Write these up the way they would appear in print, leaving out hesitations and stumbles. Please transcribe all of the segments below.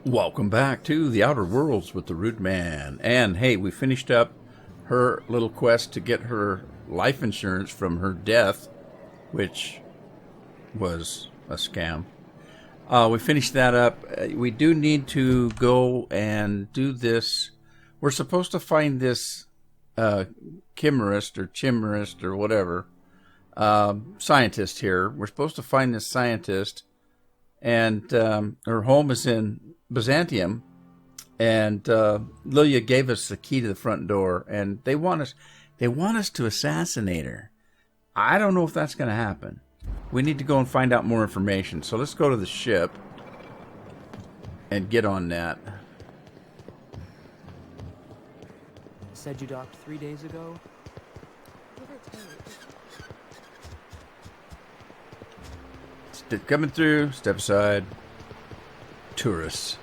Welcome back to the Outer Worlds with the Rude Man. And hey, we finished up her little quest to get her life insurance from her death, which was a scam. We finished that up. We do need to go and do this. We're supposed to find this Chimerist or whatever scientist here. We're supposed to find this scientist, and her home is in Byzantium, and Lilia gave us the key to the front door, and they want us to assassinate her. I don't know if that's going to happen. We need to go and find out more information. So let's go to the ship and get on that. Said you docked 3 days ago? Coming through, step aside. Tourists.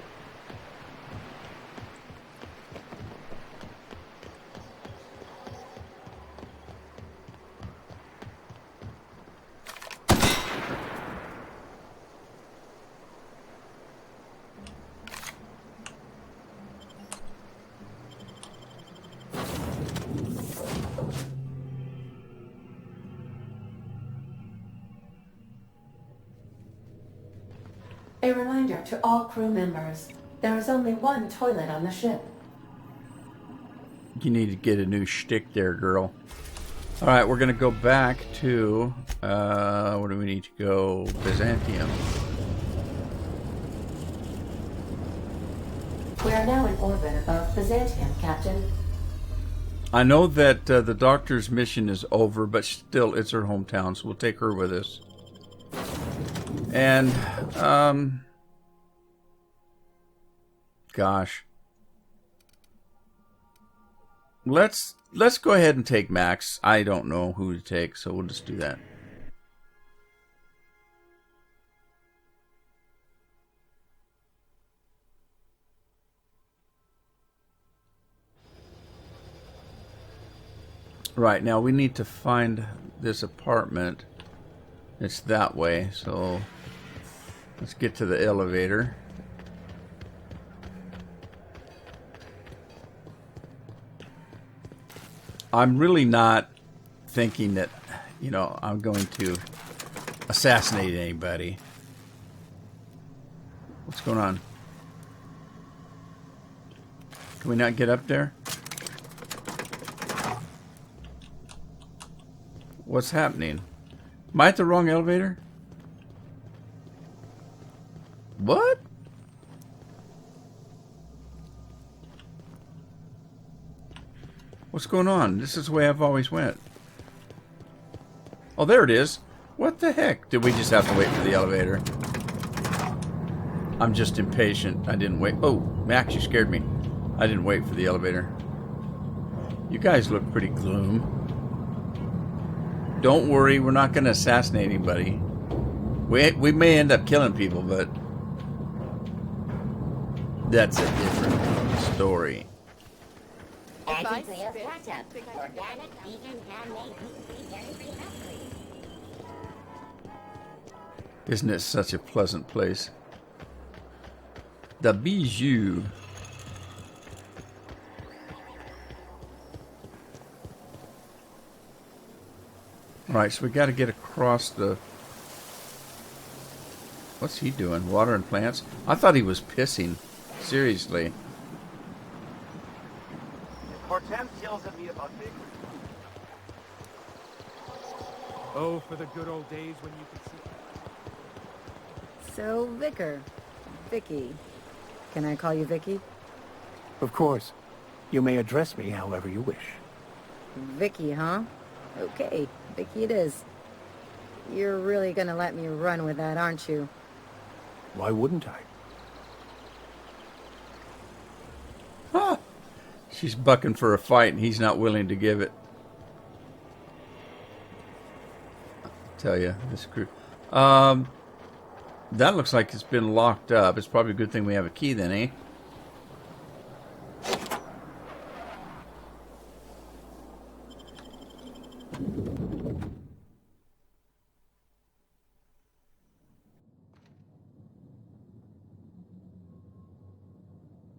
A reminder to all crew members, there is only one toilet on the ship. You need to get a new shtick there, girl. Alright, we're going to go back to, where do we need to go? Byzantium. We are now in orbit above Byzantium, Captain. I know that the doctor's mission is over, but still, it's her hometown, so we'll take her with us. And, gosh. Let's go ahead and take Max. I don't know who to take, so we'll just do that. Right, now we need to find this apartment. It's that way, so let's get to the elevator. I'm really not thinking that, I'm going to assassinate anybody. What's going on? Can we not get up there? What's happening? Am I at the wrong elevator? What? What's going on? This is the way I've always went. Oh, there it is. What the heck? Did we just have to wait for the elevator? I'm just impatient. I didn't wait. Oh, Max, you scared me. I didn't wait for the elevator. You guys look pretty gloom. Don't worry, we're not going to assassinate anybody. We may end up killing people, but that's a different story. Organic, vegan, handmade, gluten-free, Isn't it such a pleasant place? The Bijou. Alright, so we got to get across the... What's he doing? Water and plants? I thought he was pissing. Seriously. Hortense yells at me about big. Oh, for the good old days when you could see. So, Vicky. Can I call you Vicky? Of course. You may address me however you wish. Vicky, huh? Okay, Vicky it is. You're really gonna let me run with that, aren't you? Why wouldn't I? Huh. She's bucking for a fight and he's not willing to give it. I'll tell you, this crew. That looks like it's been locked up. It's probably a good thing we have a key then, eh?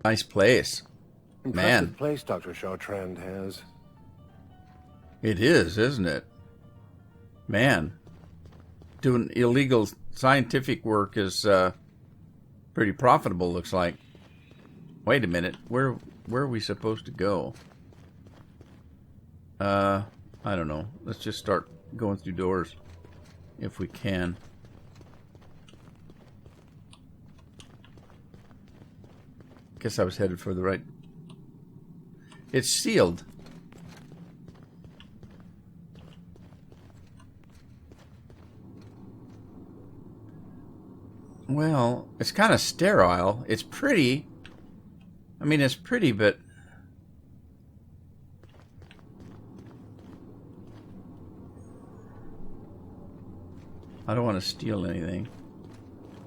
Nice place. Impressive Man. place Dr. Chartrand has. It is, isn't it? Man. Doing illegal scientific work is pretty profitable, looks like. Wait a minute. Where are we supposed to go? I don't know. Let's just start going through doors if we can. Guess I was headed for the right. It's sealed. Well, it's kind of sterile. It's pretty. I mean, it's pretty, but I don't want to steal anything.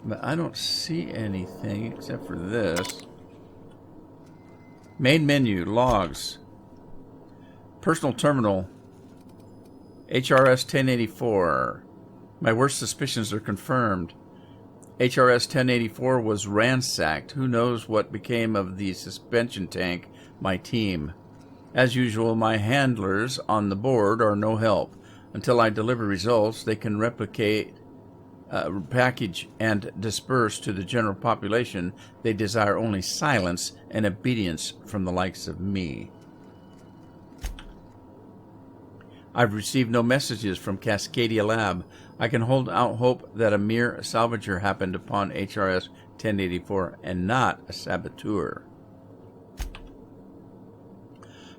But I don't see anything except for this. Main menu, logs. Personal terminal. HRS 1084. My worst suspicions are confirmed. HRS 1084 was ransacked. Who knows what became of the suspension tank, my team. As usual, my handlers on the board are no help. Until I deliver results, they can replicate, package, and disperse to the general population. They desire only silence and obedience from the likes of me. I've received no messages from Cascadia Lab. I can hold out hope that a mere salvager happened upon HRS 1084 and not a saboteur.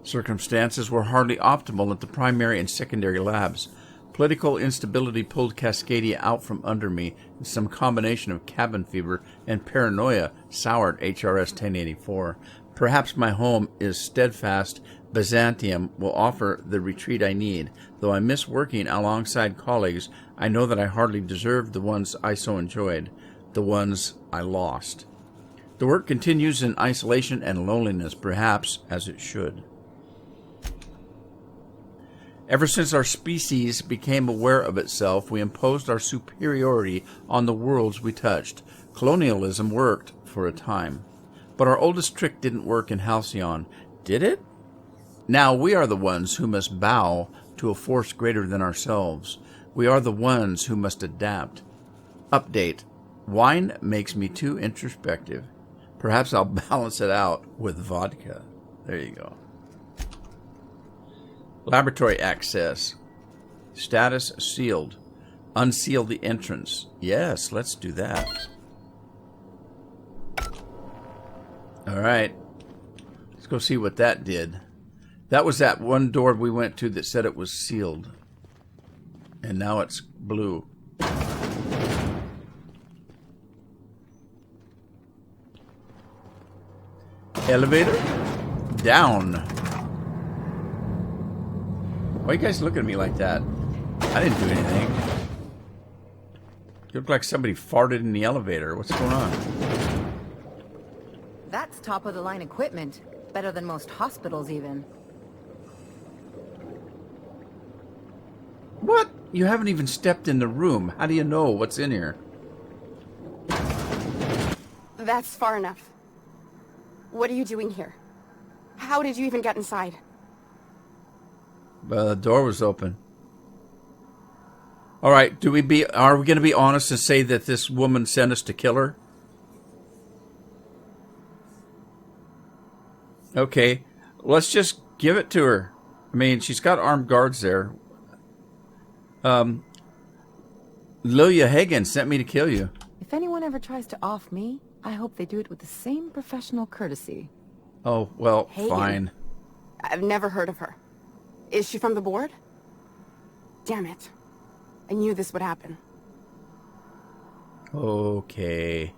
Circumstances were hardly optimal at the primary and secondary labs. Political instability pulled Cascadia out from under me, and some combination of cabin fever and paranoia soured HRS 1084. Perhaps my home is steadfast. Byzantium will offer the retreat I need. Though I miss working alongside colleagues, I know that I hardly deserved the ones I so enjoyed, the ones I lost. The work continues in isolation and loneliness, perhaps as it should. Ever since our species became aware of itself, we imposed our superiority on the worlds we touched. Colonialism worked for a time. But our oldest trick didn't work in Halcyon, did it? Now we are the ones who must bow to a force greater than ourselves. We are the ones who must adapt. Update. Wine makes me too introspective. Perhaps I'll balance it out with vodka. There you go. Laboratory access. Status sealed. Unseal the entrance. Yes, let's do that. Alright. Let's go see what that did. That was that one door we went to that said it was sealed. And now it's blue. Elevator? Down. Why are you guys looking at me like that? I didn't do anything. You look like somebody farted in the elevator. What's going on? That's top-of-the-line equipment. Better than most hospitals, even. What? You haven't even stepped in the room. How do you know what's in here? That's far enough. What are you doing here? How did you even get inside? The door was open. All right, are we going to be honest and say that this woman sent us to kill her? Okay, let's just give it to her. I mean, she's got armed guards there. Lilia Hagen sent me to kill you. If anyone ever tries to off me, I hope they do it with the same professional courtesy. Oh, well, Hagen? fine. I've never heard of her. Is she from the board? Damn it. I knew this would happen. Okay.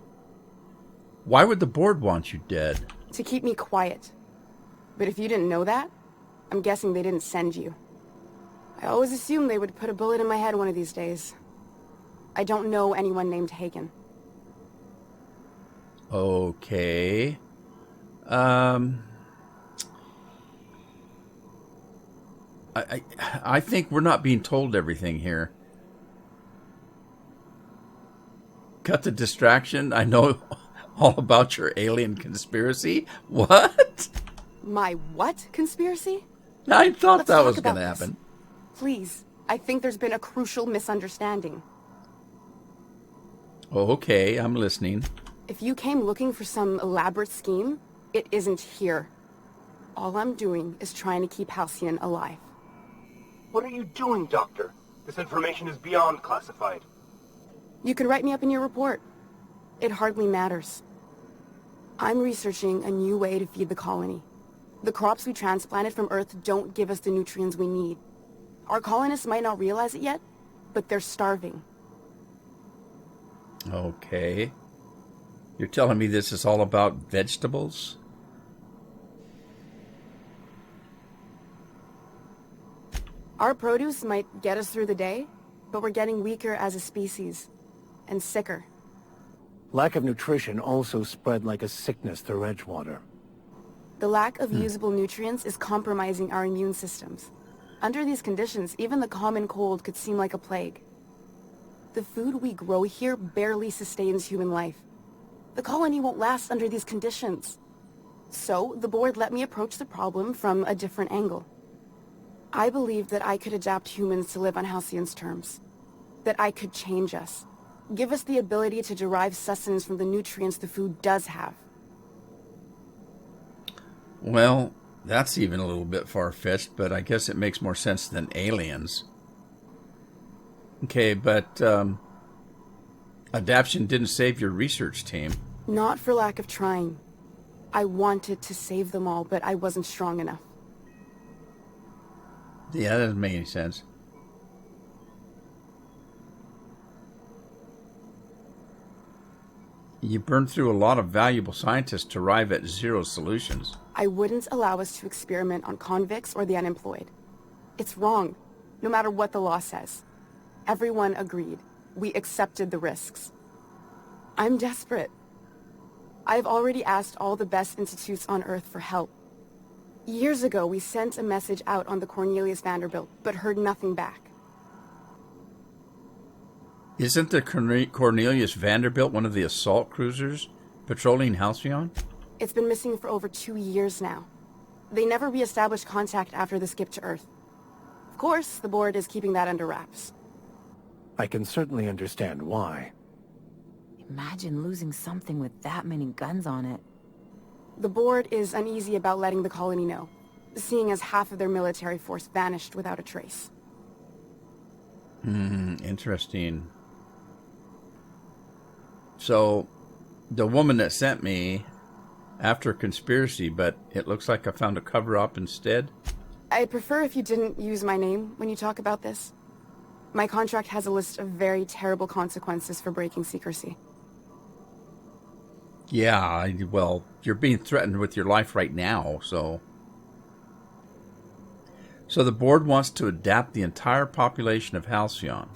Why would the board want you dead? To keep me quiet. But if you didn't know that, I'm guessing they didn't send you. I always assumed they would put a bullet in my head one of these days. I don't know anyone named Hagen. Okay. I think we're not being told everything here. Cut the distraction. I know all about your alien conspiracy? What? My what conspiracy? I thought Let's that talk was going about to this. happen. Please, I think there's been a crucial misunderstanding. Oh, okay, I'm listening. If you came looking for some elaborate scheme, it isn't here. All I'm doing is trying to keep Halcyon alive. What are you doing, Doctor? This information is beyond classified. You can write me up in your report. It hardly matters. I'm researching a new way to feed the colony. The crops we transplanted from Earth don't give us the nutrients we need. Our colonists might not realize it yet, but they're starving. Okay. You're telling me this is all about vegetables? Our produce might get us through the day, but we're getting weaker as a species. And sicker. Lack of nutrition also spread like a sickness through Edgewater. The lack of usable nutrients is compromising our immune systems. Under these conditions, even the common cold could seem like a plague. The food we grow here barely sustains human life. The colony won't last under these conditions. So, the board let me approach the problem from a different angle. I believed that I could adapt humans to live on Halcyon's terms. That I could change us. Give us the ability to derive sustenance from the nutrients the food does have. Well, that's even a little bit far-fetched, but I guess it makes more sense than aliens. Okay, but adaptation didn't save your research team. Not for lack of trying. I wanted to save them all, but I wasn't strong enough. Yeah, that doesn't make any sense. You burned through a lot of valuable scientists to arrive at zero solutions. I wouldn't allow us to experiment on convicts or the unemployed. It's wrong, no matter what the law says. Everyone agreed. We accepted the risks. I'm desperate. I've already asked all the best institutes on Earth for help. Years ago, we sent a message out on the Cornelius Vanderbilt, but heard nothing back. Isn't the Cornelius Vanderbilt one of the assault cruisers patrolling Halcyon? It's been missing for over 2 years now. They never re-established contact after the skip to Earth. Of course, the board is keeping that under wraps. I can certainly understand why. Imagine losing something with that many guns on it. The board is uneasy about letting the colony know, seeing as half of their military force vanished without a trace. Interesting. So, the woman that sent me after a conspiracy, but it looks like I found a cover-up instead. I'd prefer if you didn't use my name when you talk about this. My contract has a list of very terrible consequences for breaking secrecy. Yeah, well, you're being threatened with your life right now, so... So the board wants to adapt the entire population of Halcyon.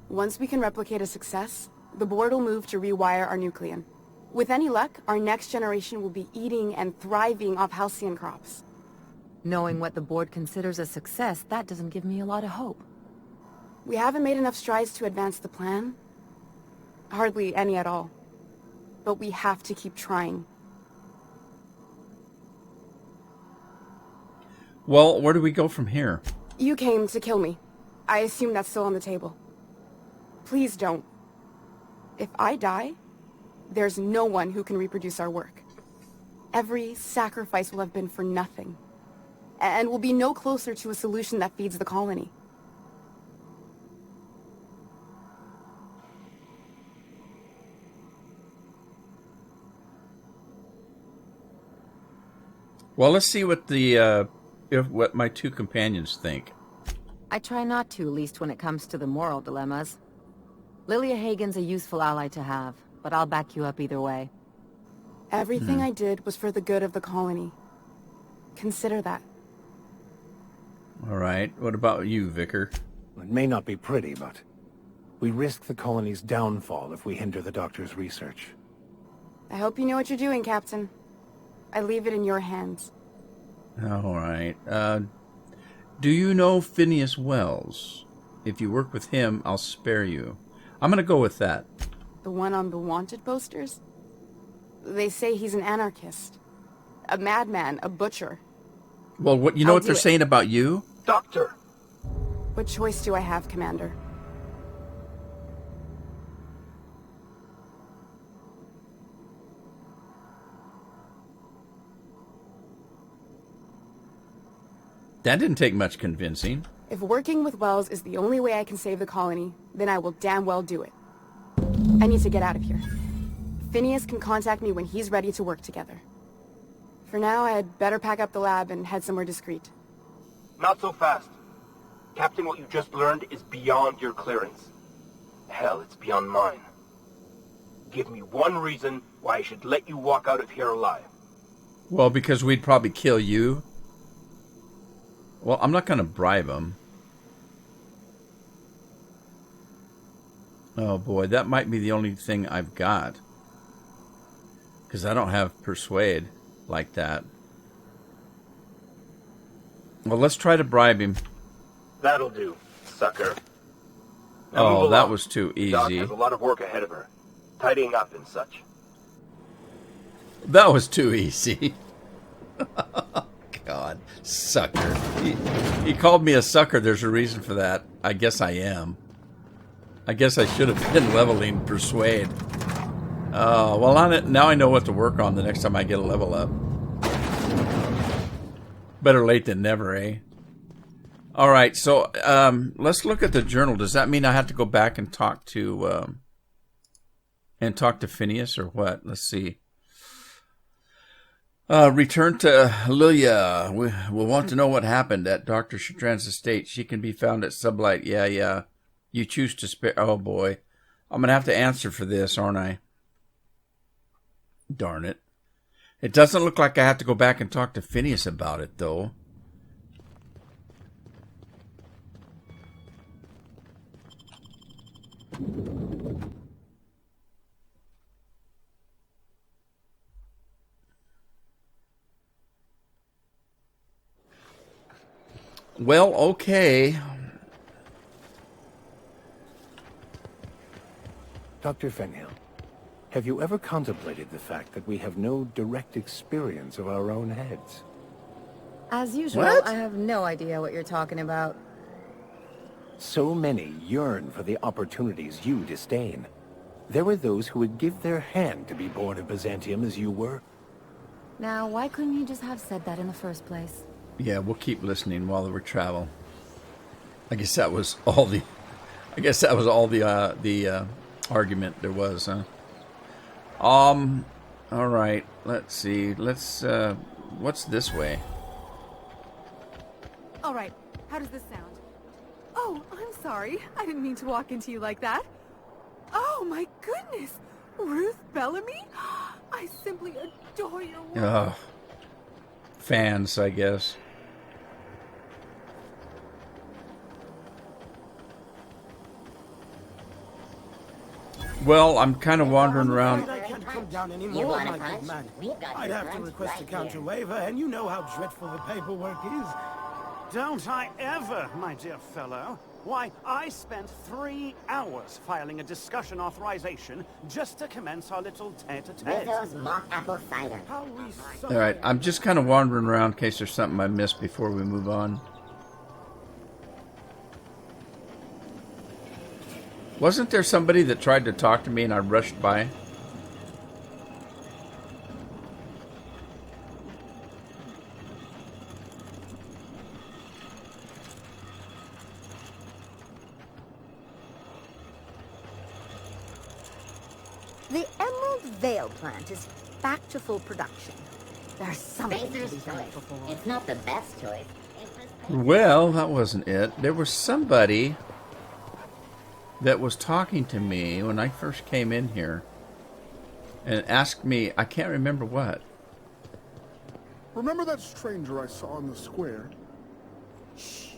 Once we can replicate a success, the board will move to rewire our nucleon. With any luck, our next generation will be eating and thriving off Halcyon crops. Knowing what the board considers a success, that doesn't give me a lot of hope. We haven't made enough strides to advance the plan. Hardly any at all. But we have to keep trying. Well, where do we go from here? You came to kill me. I assume that's still on the table. Please don't. If I die, there's no one who can reproduce our work. Every sacrifice will have been for nothing. And we'll be no closer to a solution that feeds the colony. Well, let's see what what my two companions think. I try not to, least when it comes to the moral dilemmas. Lilia Hagen's a useful ally to have, but I'll back you up either way. Everything I did was for the good of the colony. Consider that. All right. What about you, Vicar? It may not be pretty, but we risk the colony's downfall if we hinder the doctor's research. I hope you know what you're doing, Captain. I leave it in your hands. All right. Do you know Phineas Wells? If you work with him, I'll spare you. I'm going to go with that. The one on the wanted posters? They say he's an anarchist. A madman, a butcher. Well, what you know I'll what they're do it. saying about you? Doctor! What choice do I have, Commander? That didn't take much convincing. If working with Wells is the only way I can save the colony, then I will damn well do it. I need to get out of here. Phineas can contact me when he's ready to work together. For now, I'd better pack up the lab and head somewhere discreet. Not so fast. Captain, what you just learned is beyond your clearance. Hell, it's beyond mine. Give me one reason why I should let you walk out of here alive. Well, because we'd probably kill you. Well, I'm not going to bribe him. Oh boy, that might be the only thing I've got. Because I don't have persuade like that. Well, let's try to bribe him. That'll do, sucker. Now Oh, move that along. was too Doc easy. has a lot of work ahead of her. Tidying up and such. That was too easy. God, sucker. He called me a sucker. There's a reason for that. I guess I am. I guess I should have been leveling persuade. Well, now I know what to work on the next time I get a level up. Better late than never, eh? All right, so let's look at the journal. Does that mean I have to go back and talk to Phineas or what? Let's see. Return to Lilia. We'll want to know what happened at Dr. Shatran's estate. She can be found at Sublight. Yeah. You choose to spare... Oh, boy. I'm going to have to answer for this, aren't I? Darn it. It doesn't look like I have to go back and talk to Phineas about it, though. Well, okay. Dr. Fenhill, have you ever contemplated the fact that we have no direct experience of our own heads? As usual, What? I have no idea what you're talking about. So many yearn for the opportunities you disdain. There were those who would give their hand to be born of Byzantium as you were. Now, why couldn't you just have said that in the first place? Yeah, we'll keep listening while we travel. I guess that was all the... argument there was, huh? All right. Let's see. What's this way? All right, how does this sound? Oh, I'm sorry. I didn't mean to walk into you like that. Oh, my goodness. Ruth Bellamy? I simply adore your work. Fans, I guess. Well, I'm kind of wandering around. I can't come down You anymore, want my a punch? good man. We've got I'd your have to punch request a right counter here. waiver, and you know how dreadful the paperwork is. Don't I ever, my dear fellow? Why, I spent 3 hours filing a discussion authorization just to commence our little tete-a-tete. Rizzo's mock apple cider. How we All right, I'm just kind of wandering around in case there's something I missed before we move on. Wasn't there somebody that tried to talk to me and I rushed by? The Emerald Vale plant is back to full production. There's something to be Spacer's thankful choice. for. It's not the best choice. Well, that wasn't it. There was somebody that was talking to me when I first came in here and asked me, I can't remember what. Remember that stranger I saw in the square? Shh.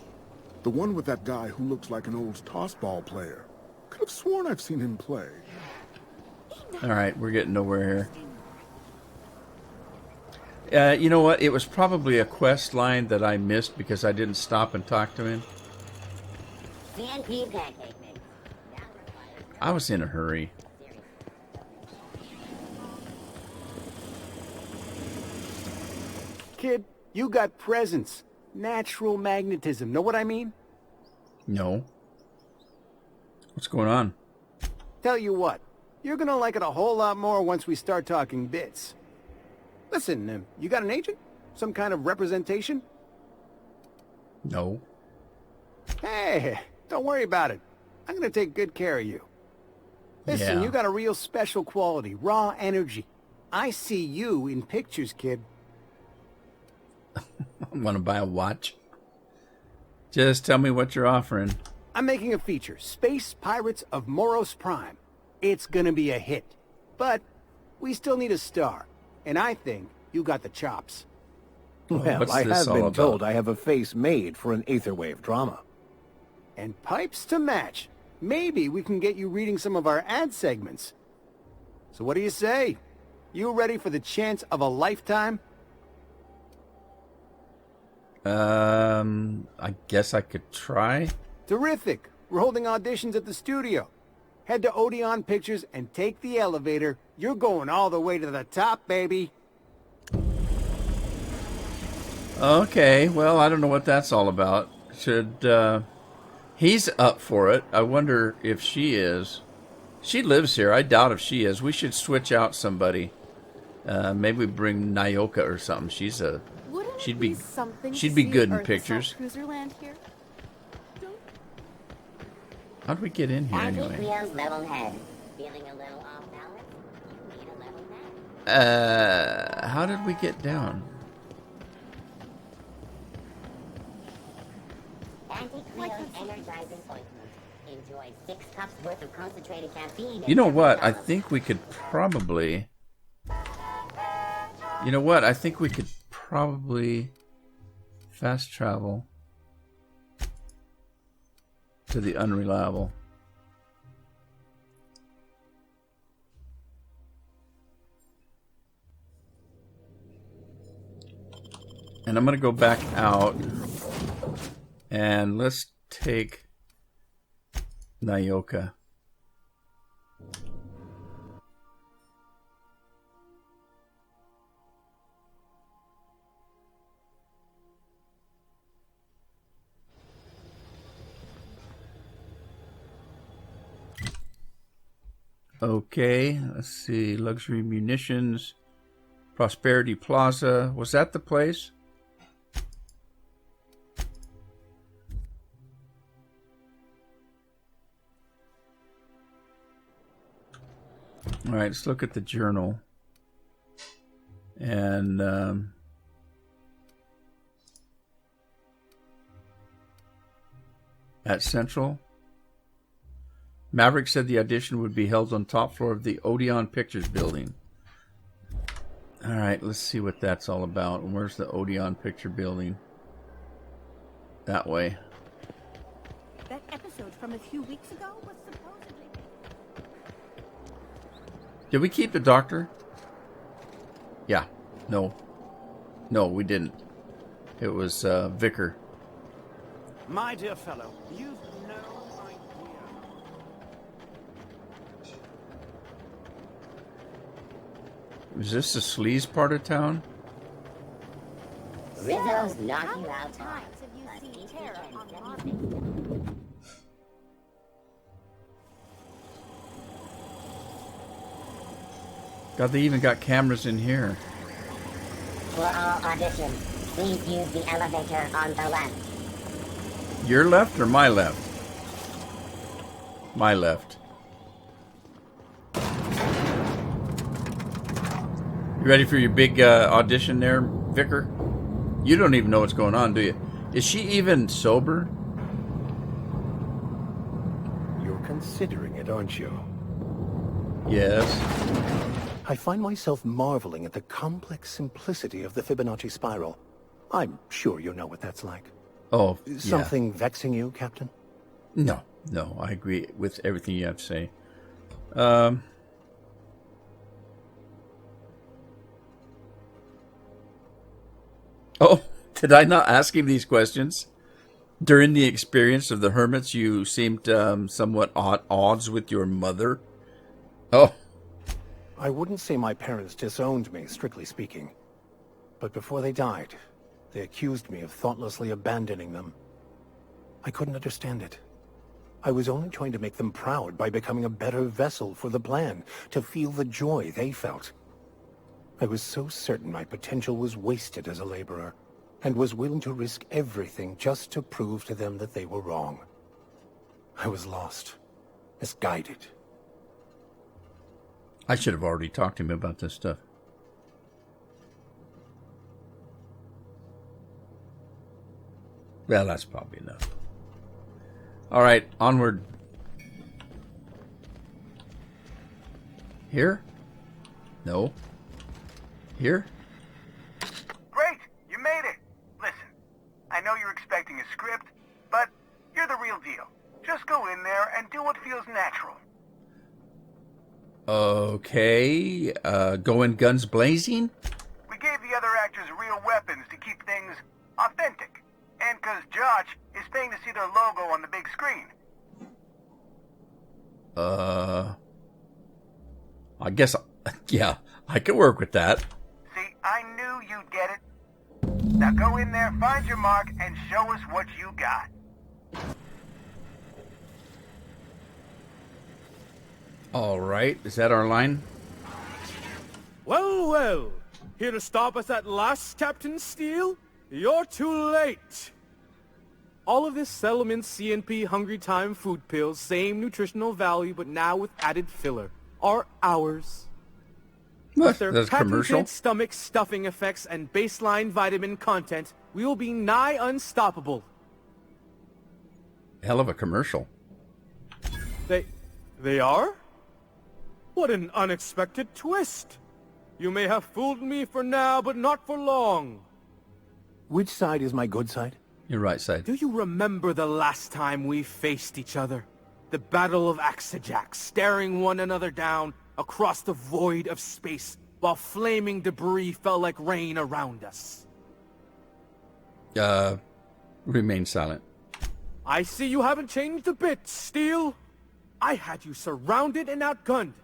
The one with that guy who looks like an old tossball player. Could have sworn I've seen him play. All right, we're getting nowhere here. You know what? It was probably a quest line that I missed because I didn't stop and talk to him. CNP pancake mix. I was in a hurry. Kid, you got presence. Natural magnetism. Know what I mean? No. What's going on? Tell you what, you're gonna like it a whole lot more once we start talking bits. Listen, you got an agent? Some kind of representation? No. Hey, don't worry about it. I'm gonna take good care of you. Listen, Yeah. you got a real special quality, raw energy. I see you in pictures, kid. I want to buy a watch. Just tell me what you're offering. I'm making a feature, Space Pirates of Moros Prime. It's gonna be a hit. But we still need a star. And I think you got the chops. Well, What's I this have all been about? told I have a face made for an aetherwave drama. And pipes to match. Maybe we can get you reading some of our ad segments. So what do you say? You ready for the chance of a lifetime? I guess I could try. Terrific. We're holding auditions at the studio. Head to Odeon Pictures and take the elevator. You're going all the way to the top, baby. Okay, well, I don't know what that's all about. He's up for it. I wonder if she is. She lives here. I doubt if she is. We should switch out somebody. Maybe bring Nyoka or something. She'd be good in pictures. Here? How do we get in here Antique anyway? wheels, level head. Feeling a little off balance? Need a level head. How did we get down? Antique wheels, energizing ointment. Enjoy 6 cups worth of concentrated caffeine. You know what? I think we could probably... fast travel to the unreliable. And I'm going to go back out and let's take Nyoka. Okay, let's see. Luxury Munitions, Prosperity Plaza. Was that the place? All right, let's look at the journal. And at Central, Maverick said the audition would be held on top floor of the Odeon Pictures building. All right, let's see what that's all about. And where's the Odeon Picture building? That way. That episode from a few weeks ago was supposedly... Did we keep the doctor? Yeah. No. No, we didn't. It was Vicar. My dear fellow, you've no idea. Is this the sleaze part of town? Rizzo's knock you out times have you but seen if terror you on can Mars? send you God, they even got cameras in here. For all auditions, please use the elevator on the left. Your left or my left? My left. You ready for your big audition there, Vicar? You don't even know what's going on, do you? Is she even sober? You're considering it, aren't you? Yes. I find myself marveling at the complex simplicity of the Fibonacci spiral. I'm sure you know what that's like. Oh, yeah. Something vexing you, Captain? No, I agree with everything you have to say. Oh, did I not ask him these questions? During the experience of the hermits, you seemed somewhat at odds with your mother. Oh. I wouldn't say my parents disowned me, strictly speaking. But before they died, they accused me of thoughtlessly abandoning them. I couldn't understand it. I was only trying to make them proud by becoming a better vessel for the plan, to feel the joy they felt. I was so certain my potential was wasted as a laborer, and was willing to risk everything just to prove to them that they were wrong. I was lost, misguided. I should have already talked to him about this stuff. Well, that's probably enough. All right, onward. Here? No. Here? Great! You made it! Listen, I know you're expecting a script, but you're the real deal. Just go in there and do what feels natural. Okay, going guns blazing? We gave the other actors real weapons to keep things authentic. And because Josh is paying to see their logo on the big screen. I guess, yeah, I could work with that. See, I knew you'd get it. Now go in there, find your mark, and show us what you got. All right, is that our line? Well, well. Here to stop us at last, Captain Steele? You're too late. All of this settlement CNP Hungry Time food pills, same nutritional value, but now with added filler, are ours. With their That's commercial? patented stomach stuffing effects and baseline vitamin content, we will be nigh unstoppable. Hell of a commercial. They are? What an unexpected twist. You may have fooled me for now, but not for long. Which side is my good side? Your right side. Do you remember the last time we faced each other? The Battle of Axejack, staring one another down across the void of space while flaming debris fell like rain around us. Remain silent. I see you haven't changed a bit, Steele. I had you surrounded and outgunned,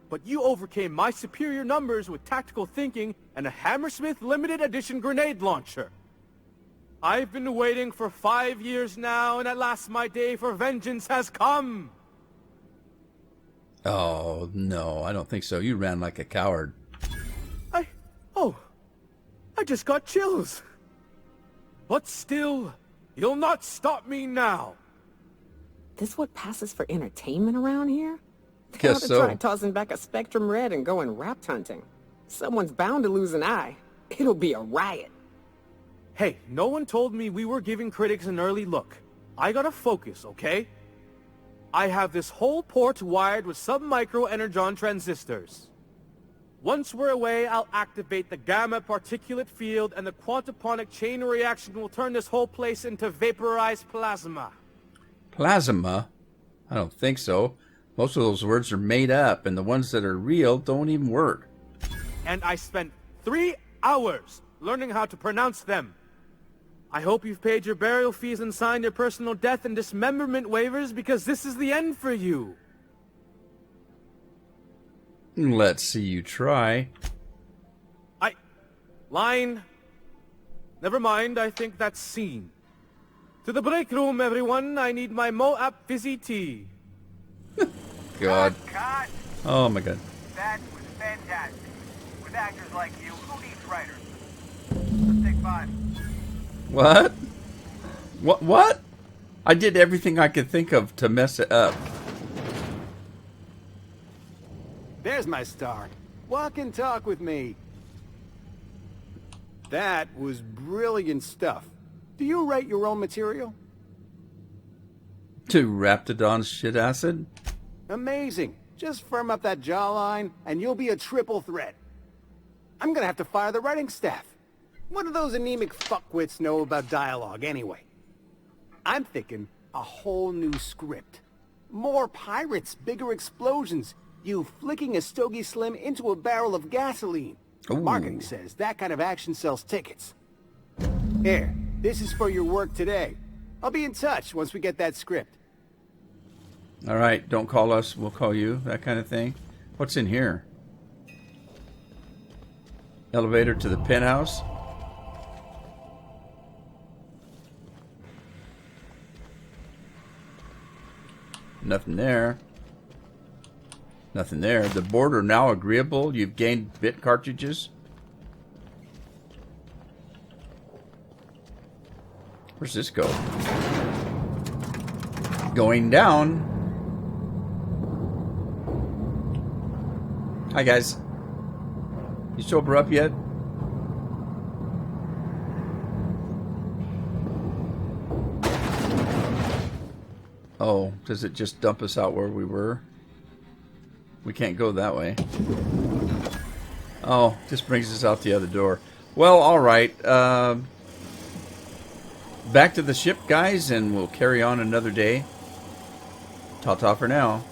but you overcame my superior numbers with tactical thinking and a Hammersmith limited edition grenade launcher. I've been waiting for 5 years now, and at last my day for vengeance has come. Oh, no, I don't think so. You ran like a coward. I just got chills. But still, you'll not stop me now. This what passes for entertainment around here? Guess ought to so. try tossing back a Spectrum Red and going rapt hunting. Someone's bound to lose an eye. It'll be a riot. Hey, no one told me we were giving critics an early look. I gotta focus, okay? I have this whole port wired with sub-micro energon transistors. Once we're away, I'll activate the gamma particulate field, and the quantaponic chain reaction will turn this whole place into vaporized plasma. Plasma? I don't think so. Most of those words are made up, and the ones that are real don't even work. And I spent 3 hours learning how to pronounce them. I hope you've paid your burial fees and signed your personal death and dismemberment waivers, because this is the end for you. Let's see you try. Line. Never mind, I think that's scene. To the break room, everyone. I need my Moab fizzy tea. God. Cut. Oh, my God. That was fantastic. With actors like you, who needs writers? Let's take 5. What? What? I did everything I could think of to mess it up. There's my star. Walk and talk with me. That was brilliant stuff. Do you write your own material? To Raptidon's shit acid? Amazing. Just firm up that jawline, and you'll be a triple threat. I'm gonna have to fire the writing staff. What do those anemic fuckwits know about dialogue, anyway? I'm thinking a whole new script. More pirates, bigger explosions, you flicking a Stogie Slim into a barrel of gasoline. Ooh. Marketing says that kind of action sells tickets. Here, this is for your work today. I'll be in touch once we get that script. All right, don't call us, we'll call you, that kind of thing. What's in here? Elevator to the penthouse? Nothing there. Nothing there. The border now agreeable. You've gained bit cartridges. Where's this go? Going down. Hi, guys. You sober up yet? Oh, does it just dump us out where we were? We can't go that way. Oh, this brings us out the other door. Well, alright. Back to the ship, guys, and we'll carry on another day. Ta-ta for now.